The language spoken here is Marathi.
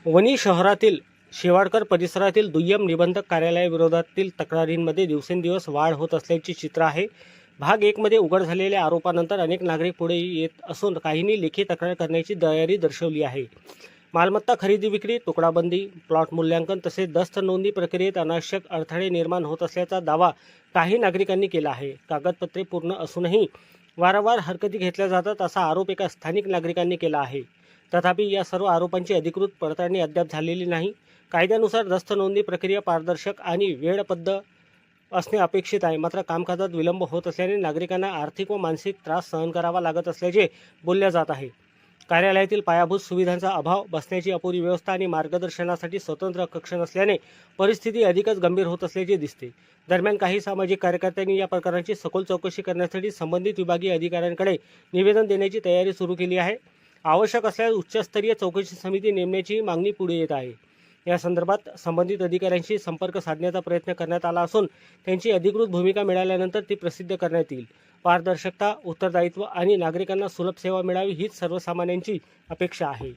वणी शहरातील शेवाळकर परिसरातील दुय्यम निबंधक कार्यालयाविरोधातील तक्रारींमध्ये दिवसेंदिवस वाढ होत असल्याचे चित्र आहे. भाग 1 मध्ये उघड झालेल्या आरोपानंतर अनेक नागरिक पुढे येत असून काहींनी लेखी तक्रार करण्याची तयारी दर्शवली आहे. मालमत्ता खरेदी विक्री, तुकडाबंदी, प्लॉट मूल्यांकन तसेच दस्त नोंदी प्रक्रियेत अनावश्यक अडथळे निर्माण होत असल्याचा दावा काही नागरिकांनी केला आहे. कागदपत्रे पूर्ण असूनही वारंवार हरकती घेतल्या जातात असा आरोप एका स्थानिक नागरिकांनी केला आहे. तथापि या सर्व आरोपांची अधिकृत पडताळणी अद्याप झालेली नाही. कायद्यानुसार दस्त नोंदणी प्रक्रिया पारदर्शक आणि वेळबद्ध असणे अपेक्षित आहे. मात्र कामकाजात विलंब होत असल्याने नागरिकांना आर्थिक व मानसिक त्रास सहन करावा लागत असल्याचे बोलले जात आहे. कार्यालयातील पायाभूत सुविधांचा अभाव, बसण्याची अपुरी व्यवस्था आणि मार्गदर्शनासाठी स्वतंत्र कक्ष नसल्याने परिस्थिती अधिकच गंभीर होत असल्याचे दिसते. दरम्यान काही सामाजिक कार्यकर्त्यांनी या प्रकारांची सखोल चौकशी करण्यासाठी संबंधित विभागीय अधिकाऱ्यांकडे निवेदन देण्याची तयारी सुरू केली आहे. आवश्यक असल्यास उच्चस्तरीय चौकशी समिती नेमण्याची मागणी पुढे येत आहे. या संदर्भात संबंधित अधिकाऱ्यांशी संपर्क साधण्याचा प्रयत्न करण्यात आला असून त्यांची अधिकृत भूमिका मिळाल्यानंतर ती प्रसिद्ध करण्यात येईल. पारदर्शकता, उत्तरदायित्व आणि नागरिकांना सुलभ सेवा मिळावी हीच सर्वसामान्यांची अपेक्षा आहे.